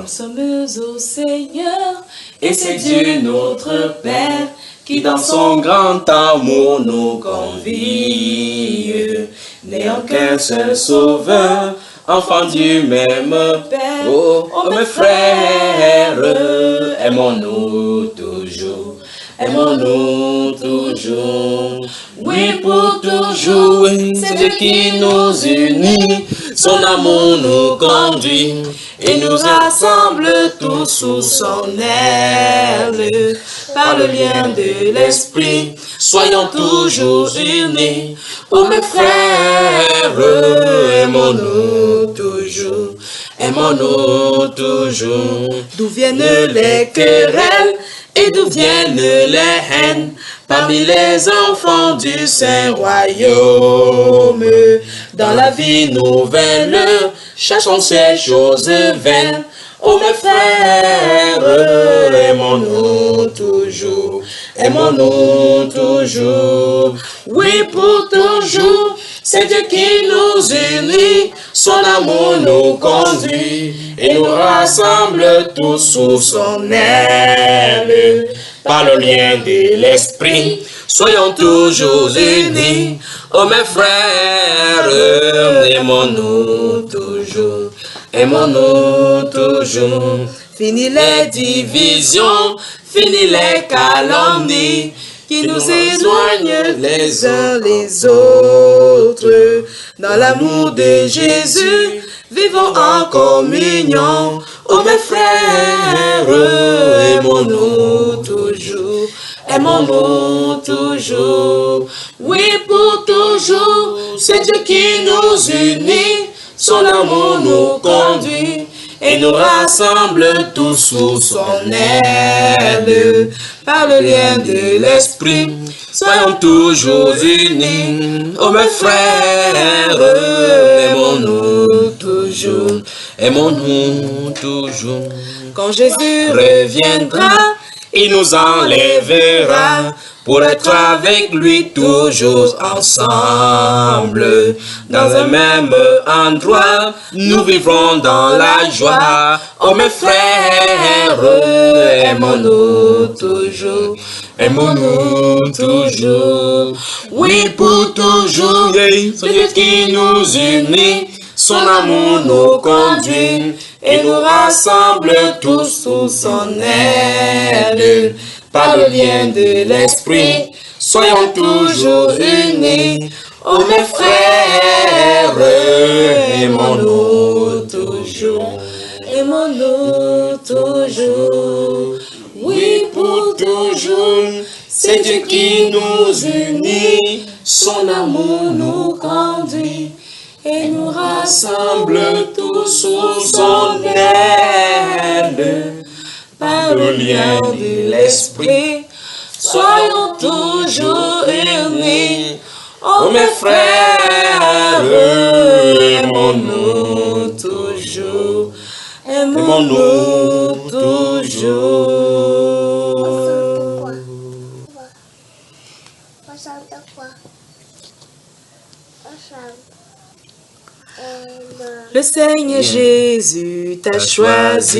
Nous sommes au Seigneur, et c'est Dieu notre Père, qui dans son grand amour nous convie. N'ayant qu'un seul sauveur, enfant du même Père, oh mes frères, aimons-nous toujours. Aimons-nous toujours, oui pour toujours, c'est Dieu qui nous unit, son amour nous conduit et nous rassemble tous sous son aile. Par le lien de l'esprit, soyons toujours unis, oh mes frères, aimons-nous toujours. Aimons-nous toujours. D'où viennent les querelles et d'où viennent les haines parmi les enfants du Saint-Royaume? Dans la vie nouvelle, cherchons ces choses vaines. Oh mes frères, aimons-nous toujours. Aimons-nous toujours. Oui, pour toujours. C'est Dieu qui nous unit, son amour nous conduit et nous rassemble tous sous son aile. Par le lien de l'esprit, soyons toujours unis. Oh mes frères, aimons-nous toujours, aimons-nous toujours. Fini les divisions, fini les calomnies qui nous éloignent les uns les autres. Dans l'amour de Jésus, vivons en communion. Oh mes frères, aimons-nous toujours, aimons-nous toujours. Oui, pour toujours, c'est Dieu qui nous unit, son amour nous conduit et nous rassemble tous sous son aile. Par le lien de l'esprit, soyons toujours unis. Oh mes frères, aimons-nous toujours, aimons-nous toujours. Quand Jésus reviendra, il nous enlèvera pour être avec lui toujours ensemble. Dans un même endroit, nous vivrons dans la joie. Oh mes frères, aimons-nous toujours, aimons-nous toujours. Oui, pour toujours, c'est Dieu qui nous unit, son amour nous conduit et nous rassemble tous sous son aile. Par le lien de l'esprit, soyons toujours unis. Oh mes frères, aimons-nous toujours, aimons-nous toujours. Oui, pour toujours, c'est Dieu qui nous unit, son amour nous conduit et nous rassemble tous sous son aile. Par le lien de l'esprit, soyons toujours unis. Oh mes frères, aimons-nous toujours, aimons-nous toujours. Le Seigneur Jésus t'a choisi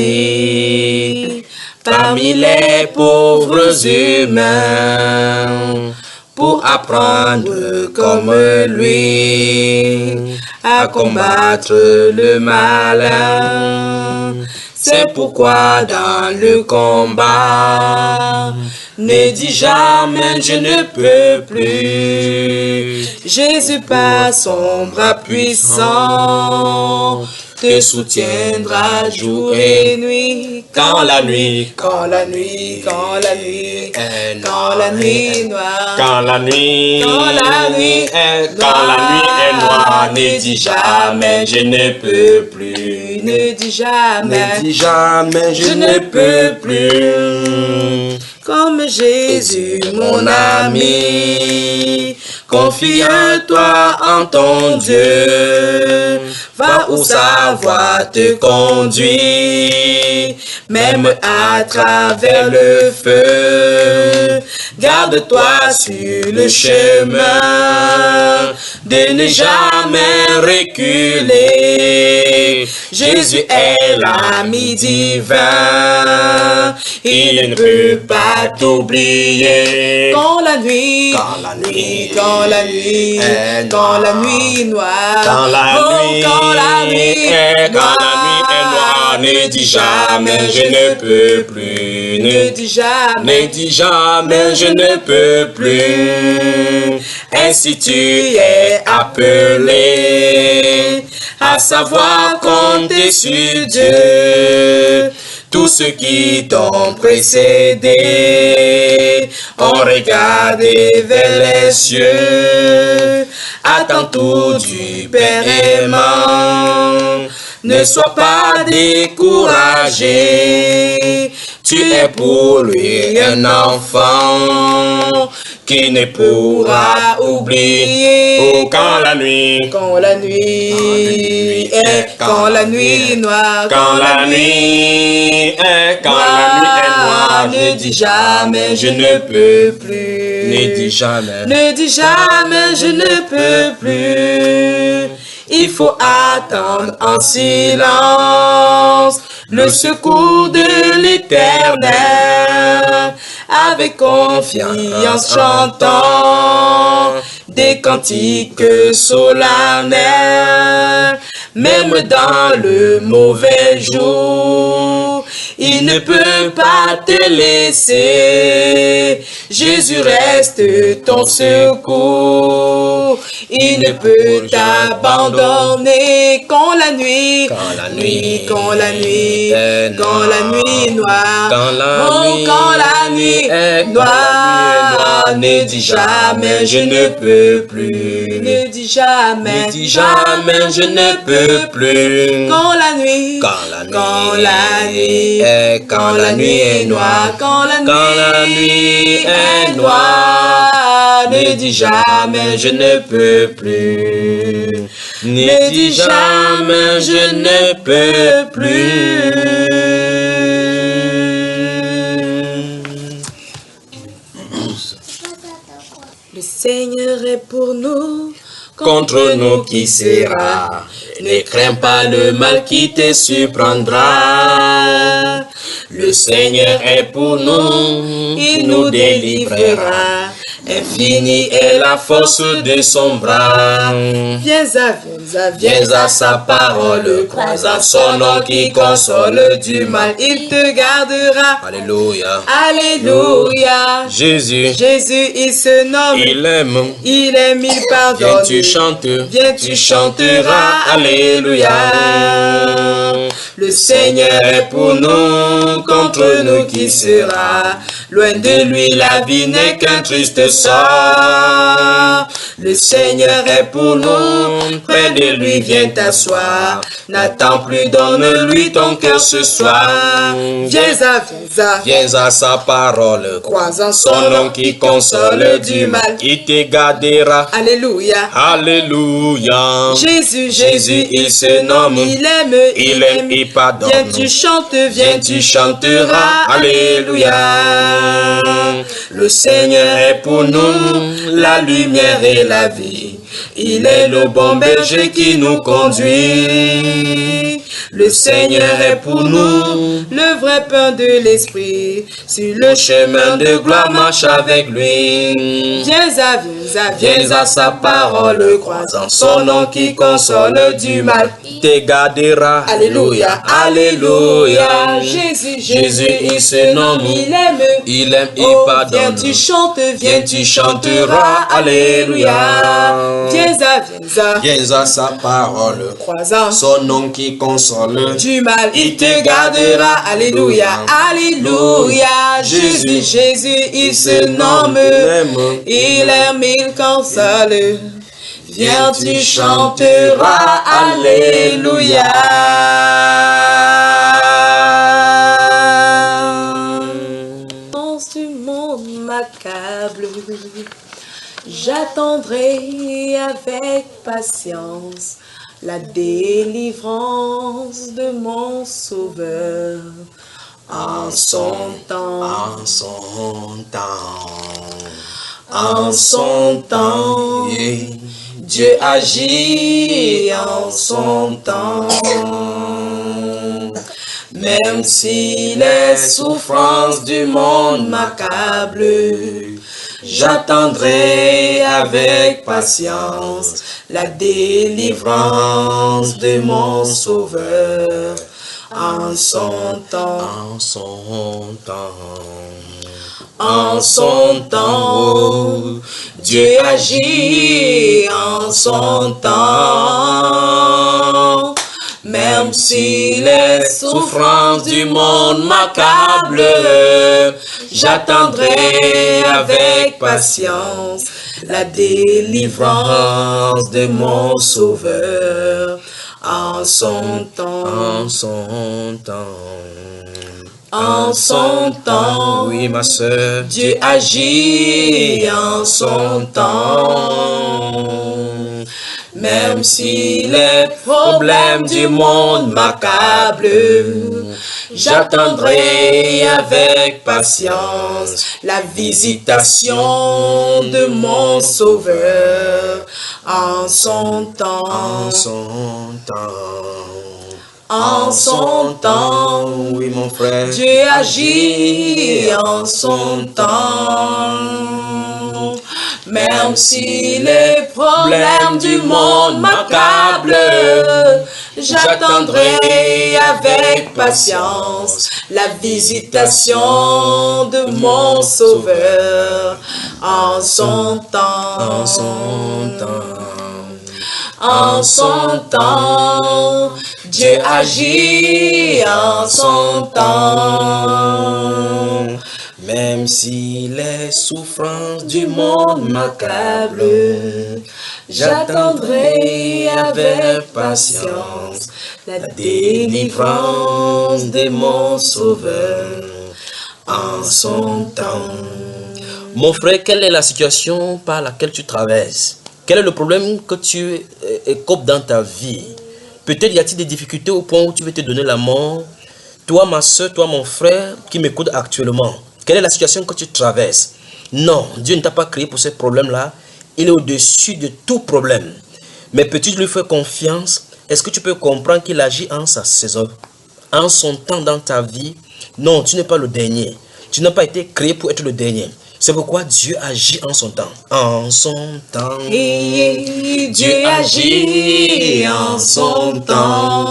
parmi les pauvres humains pour apprendre comme lui à combattre le malin. C'est pourquoi dans le combat, ne dis jamais je ne peux plus. Jésus par son bras puissant te soutiendra jour et nuit. Quand la nuit est noire, quand la nuit est noire, ne dis jamais je ne peux plus. Ne dis jamais je ne peux plus. Comme Jésus, mon ami, confie-toi en ton Dieu. Va où sa voix te conduit, même à travers le feu. Garde-toi sur le chemin, de ne jamais reculer. Jésus est l'ami divin, il ne peut pas t'oublier. Quand la nuit noire, quand la nuit est noire, ne dis jamais je ne peux plus, ne dis jamais je ne peux plus. Ainsi tu es appelé à savoir compter sur Dieu. Tous ceux qui t'ont précédé ont regardé vers les cieux. Attends tout du Père aimant. Ne sois pas découragé. Tu es pour lui un enfant qui ne pourra oublier. Oh, quand la nuit est, quand la nuit noire, quand la nuit est noire, ne dis jamais je ne peux plus. Ne dis jamais je ne peux plus. Il faut attendre en silence le secours de l'Éternel, avec confiance chantant des cantiques solennels. Même dans le mauvais jour, il ne peut pas te laisser. Jésus reste ton secours. Il ne peut t'abandonner quand la nuit noire, ne dis jamais je ne peux plus, ne dis jamais je ne peux plus. Quand la nuit est noire, quand la nuit est noire, ne dis jamais je ne peux plus, ne dis jamais je ne peux plus. Le Seigneur est pour nous, contre nous qui sera? Ne crains pas le mal qui te surprendra. Le Seigneur est pour nous, il nous délivrera. Infinie est la force de son bras. Viens à sa parole, crois en son nom qui console du mal. Il te gardera. Alléluia. Alléluia. Jésus, il se nomme. Il aime, il pardonne. Viens, tu chanteras. Alléluia. Le Seigneur est pour nous, contre nous qui sera? Loin de lui la vie n'est qu'un triste sort. Le Seigneur est pour nous, près de lui viens t'asseoir. N'attends plus, donne-lui ton cœur ce soir. Viens à sa parole, crois en son nom qui console du mal. Il te gardera. Alléluia. Alléluia. Jésus, il se nomme. Il aime, il pardonne. Viens, tu chanteras. Alléluia. Le Seigneur est pour nous, la lumière et la vie. Il est le bon berger qui nous conduit. Le Seigneur est pour nous, le vrai pain de l'esprit. Sur le chemin de gloire, marche avec lui. Viens à sa parole, crois en son nom qui console du mal. Il te gardera. Alléluia. Alléluia. Jésus, il se nomme. Il aime, il pardonne. Viens, tu chanteras. Alléluia. Viens à sa parole, crois en son nom qui console du mal. Il te gardera. Alléluia. Alléluia. Jésus, il se nomme. Il aime, il console. Viens, tu chanteras. Alléluia. Du monde m'accable, j'attendrai avec patience la délivrance de mon Sauveur. en son temps, en son temps, en son temps, Dieu agit en son temps. Même si les souffrances du monde m'accablent, j'attendrai avec patience la délivrance de mon Sauveur. En son temps, en son temps, en son temps, Dieu agit en son temps. Même si les souffrances du monde m'accablent, j'attendrai avec patience la délivrance de mon Sauveur. En son temps, en son temps, en son temps, oui ma sœur, Dieu agit en son temps. Même si les problèmes du monde m'accablent, j'attendrai avec patience la visitation de mon Sauveur. En son temps, en son temps, en son temps, oui mon frère, Dieu agit en son temps. Même si les problèmes du monde m'accablent, j'attendrai avec patience la visitation de mon Sauveur. En son temps, en son temps, en son temps, Dieu agit en son temps. Même si les souffrances du monde m'accablent, j'attendrai avec patience la délivrance de mon Sauveur en son temps. Mon frère, quelle est la situation par laquelle tu traverses? Quel est le problème que tu écopes dans ta vie? Peut-être y a-t-il des difficultés au point où tu veux te donner la mort? Toi, ma soeur, toi, mon frère, qui m'écoute actuellement, quelle est la situation que tu traverses? Non, Dieu ne t'a pas créé pour ce problème-là. Il est au-dessus de tout problème. Mais peux-tu lui faire confiance? Est-ce que tu peux comprendre qu'il agit en sa saison, en son temps dans ta vie? Non, tu n'es pas le dernier. Tu n'as pas été créé pour être le dernier. C'est pourquoi Dieu agit en son temps. En son temps. Et Dieu agit en son temps.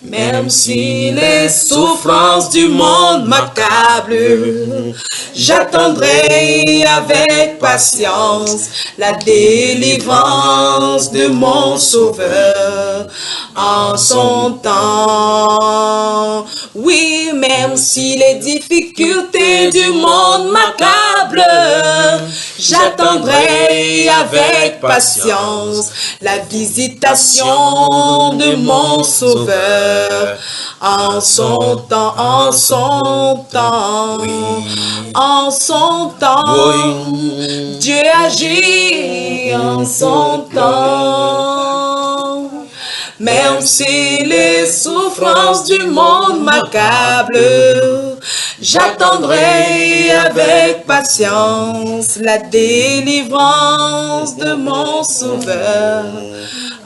Même si les souffrances du monde m'accablent, j'attendrai avec patience la délivrance de mon Sauveur. En son temps, oui, même si les difficultés du monde m'accablent, j'attendrai avec patience la visitation de mon Sauveur. En son temps, en son temps, oui. En son temps, oui. Dieu agit en son temps. Même si les souffrances du monde m'accablent, j'attendrai avec patience la délivrance de mon Sauveur.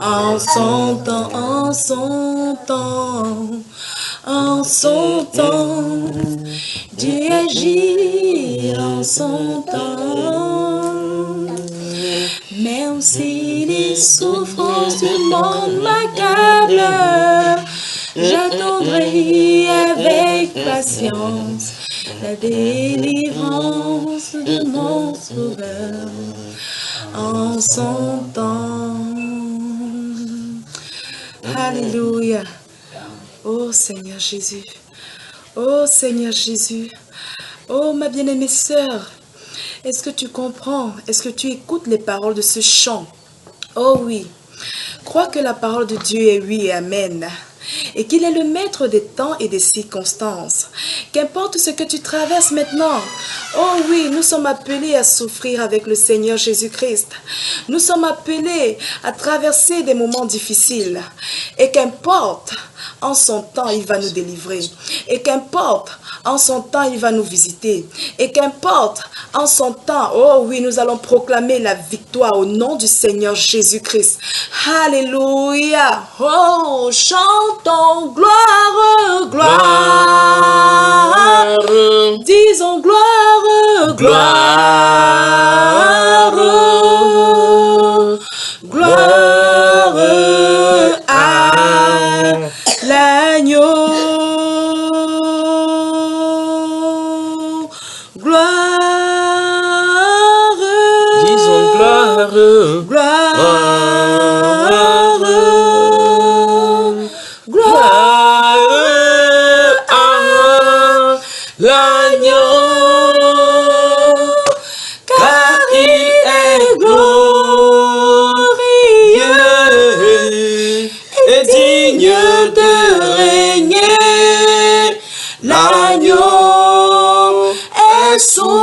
En son temps, en son temps, en son temps, Dieu agit en son temps. Même si les souffrances du monde m'accablent, j'attendrai avec patience la délivrance de mon Sauveur en son temps. Alléluia. Oh Seigneur Jésus. Oh Seigneur Jésus. Oh ma bien-aimée sœur. Est-ce que tu comprends? Est-ce que tu écoutes les paroles de ce chant? Oh oui. Crois que la parole de Dieu est oui et amen. Et qu'il est le maître des temps et des circonstances. Qu'importe ce que tu traverses maintenant. Oh oui, nous sommes appelés à souffrir avec le Seigneur Jésus-Christ. Nous sommes appelés à traverser des moments difficiles. Et qu'importe en son temps, il va nous délivrer. Et qu'importe, en son temps, il va nous visiter. Et qu'importe, en son temps, oh oui, nous allons proclamer la victoire au nom du Seigneur Jésus-Christ. Alléluia. Oh, chantons gloire, gloire. Disons gloire, gloire. Gloire à l'agneau. Gloire. Disons gloire. Gloire. Gloire à l'agneau. Car il est glorieux et digne de régner. L'agneau est souverain.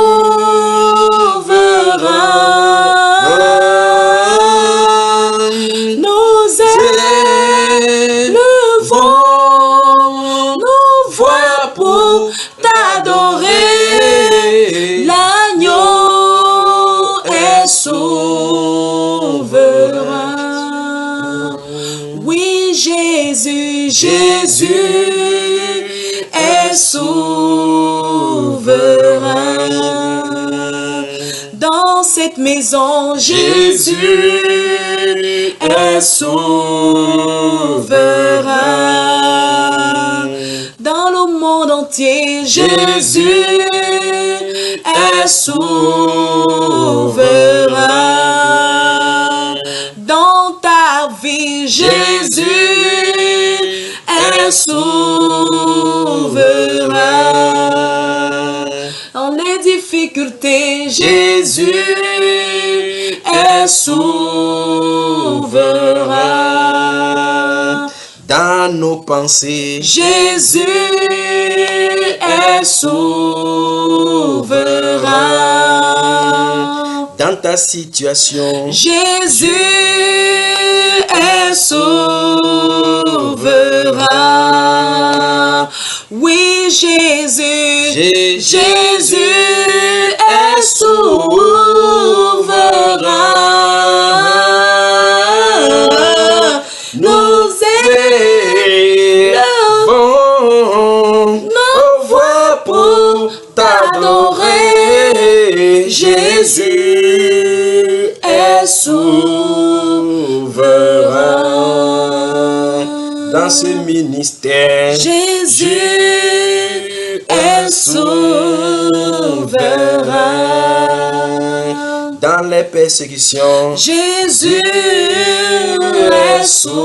Nous élevons nos voix pour t'adorer. L'agneau est souverain. Oui, Jésus est souverain. Dans cette maison, Jésus est souverain. Dans le monde entier, Jésus est souverain. Dans ta vie, Jésus est souverain. Dans les difficultés, Jésus est souverain. Dans nos pensées, Jésus est souverain. dans ta situation, Jésus est souverain. Oui, Jésus est souverain. Nous élevons nos voix pour t'adorer. Jésus est souverain. dans ce ministère, Jésus est souverain. dans les persécutions, Jésus est souverain.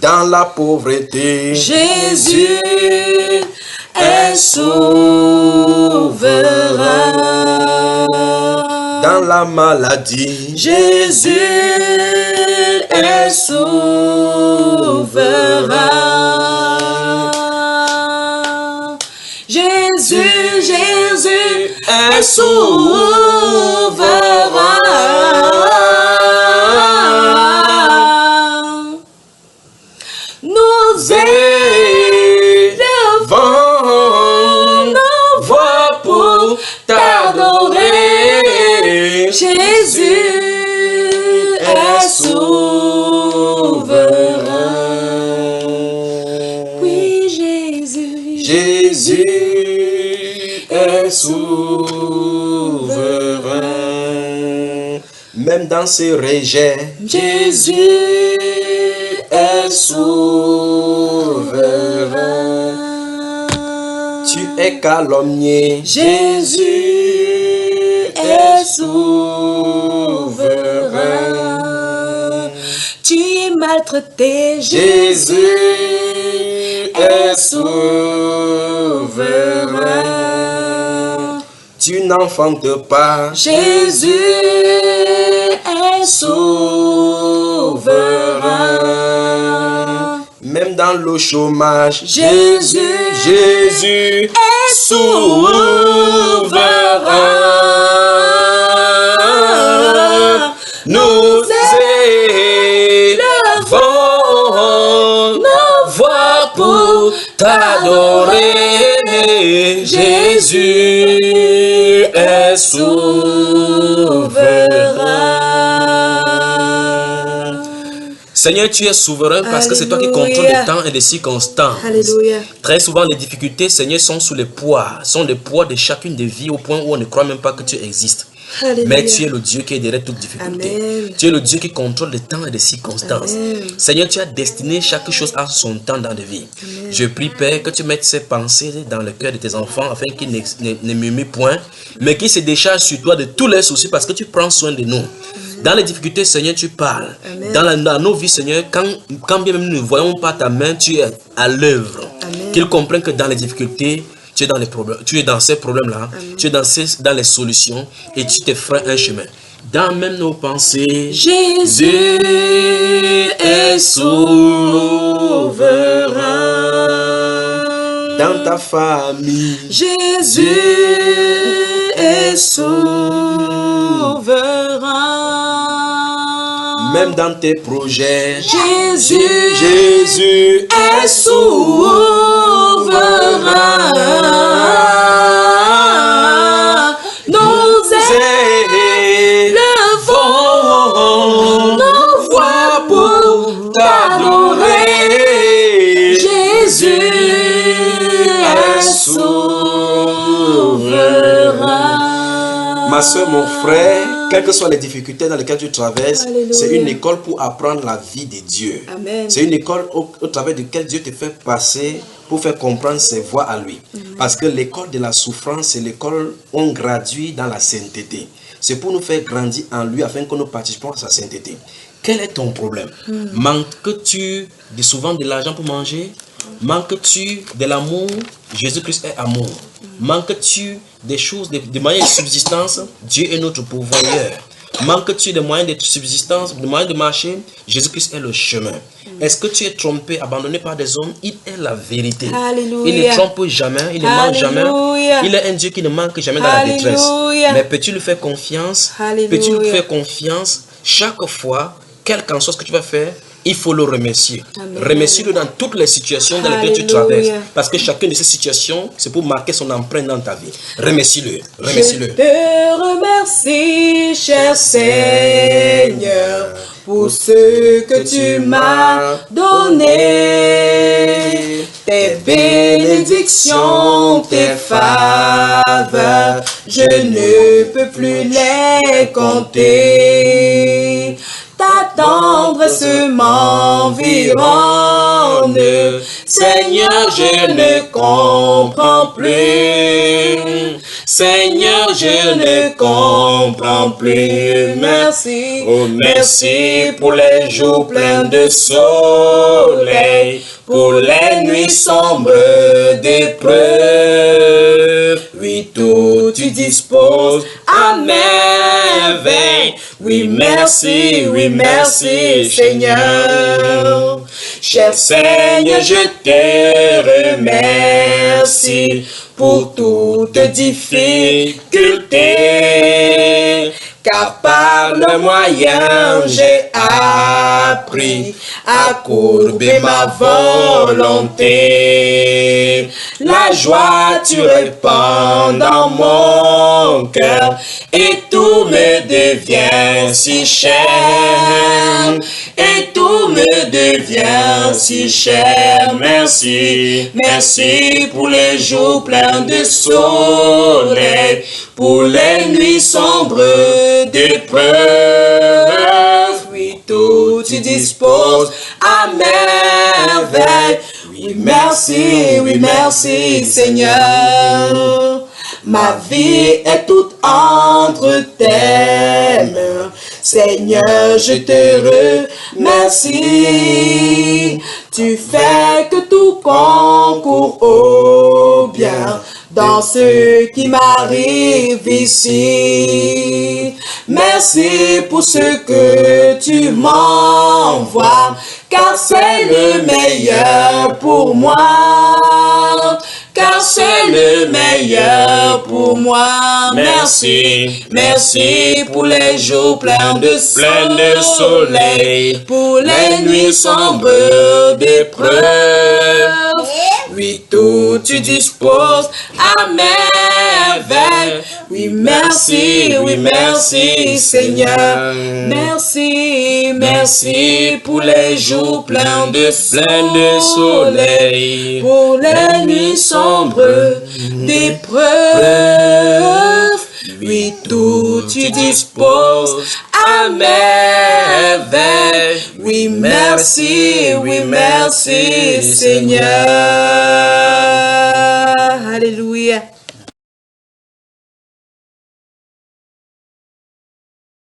dans la pauvreté, Jésus est souverain. dans la maladie, Jésus est souverain. Jésus est souverain. Nous élevons nos voix pour t'adorer. Jésus est souverain. Oui, Jésus est souverain. Même dans ses rejets, Jésus est souverain. tu es calomnié, Jésus est souverain. Tu es maltraité, Jésus est souverain. tu n'enfantes pas, Jésus est souverain. même dans le chômage, Jésus est souverain. nous élevons t'adorer. Jésus est souverain. Seigneur, tu es souverain parce que c'est toi qui contrôles les temps et les circonstances. Alléluia. Très souvent, les difficultés, Seigneur, sont sous le poids de chacune des vies au point où on ne croit même pas que tu existes. Alléluia. Mais tu es le Dieu qui est derrière toute difficulté. Amen. Tu es le Dieu qui contrôle les temps et les circonstances. Amen. Seigneur, tu as destiné chaque chose à son temps dans la vie. Amen. Je prie, Père, que tu mettes ces pensées dans le cœur de tes enfants afin qu'ils ne murmurent point, mais qu'ils se déchargent sur toi de tous leurs soucis parce que tu prends soin de nous. Dans les difficultés, Seigneur, tu parles. Dans nos vies, Seigneur, quand bien même nous ne voyons pas ta main, tu es à l'œuvre. Qu'ils comprennent que dans les difficultés, tu es dans les problèmes, tu es dans ces problèmes-là, tu es dans les solutions et tu te feras un chemin. Dans même nos pensées, Jésus est souverain. Dans ta famille, Jésus est souverain. Même dans tes projets, Jésus est souverain. Nous élevons nos voix pour t'adorer. Jésus est souverain. Ma soeur, mon frère, quelles que soient les difficultés dans lesquelles tu traverses, c'est une école pour apprendre la vie de Dieu. C'est une école au travers de laquelle Dieu te fait passer pour faire comprendre ses voies à lui. Parce que l'école de la souffrance, c'est l'école où on graduit dans la sainteté. C'est pour nous faire grandir en lui afin que nous participons à sa sainteté. Quel est ton problème? Manques-tu souvent de l'argent pour manger? Manques-tu de l'amour? Jésus-Christ est amour. Manques-tu des choses, des moyens de subsistance? Dieu est notre pourvoyeur. Manques-tu de moyens de subsistance, de moyens de marcher? Jésus-Christ est le chemin. Est-ce que tu es trompé, abandonné par des hommes? Il est la vérité. Alléluia. Il ne trompe jamais, il ne manque jamais. Il est un Dieu qui ne manque jamais dans la détresse. Mais peux-tu lui faire confiance? Peux-tu lui faire confiance? Chaque fois, quel qu'en soit ce que tu vas faire, il faut le remercier. Remercie-le dans toutes les situations dans lesquelles tu traverses. Parce que chacune de ces situations, c'est pour marquer son empreinte dans ta vie. Remercie-le. Remercie-le. Je te remercie, cher Seigneur, pour ce que tu m'as donné. Tes bénédictions, tes faveurs, je ne peux plus les compter. Ta tendresse m'environne. Seigneur, je ne comprends plus. Seigneur, je ne comprends plus. Merci. Oh, merci pour les jours pleins de soleil, pour les nuits sombres d'épreuves. Oui, tout tu disposes à merveille. Oui, merci, Seigneur. Cher Seigneur, je te remercie pour toute difficulté. Car par le moyen, j'ai appris à courber ma volonté. La joie, tu répands dans mon cœur et tout me devient si cher. Et tout me devient si cher. Merci, merci pour les jours pleins de soleil, pour les nuits sombres d'épreuves. Oui, tout tu disposes à merveille. Oui, merci, Seigneur. Ma vie est toute entre tes mains. Seigneur, je te remercie. Tu fais que tout concourt au bien dans ce qui m'arrive ici. Merci pour ce que tu m'envoies, car c'est le meilleur pour moi. Car c'est le meilleur pour moi. Merci, merci pour les jours pleins de soleil, pour les nuits sombres d'épreuves. Oui, tout tu disposes à merveille. Oui, merci, Seigneur. Merci, Merci pour les jours pleins de soleil, pour les nuits sombres d'épreuves. Oui, tout tu disposes à merveille. Oui, merci, Seigneur.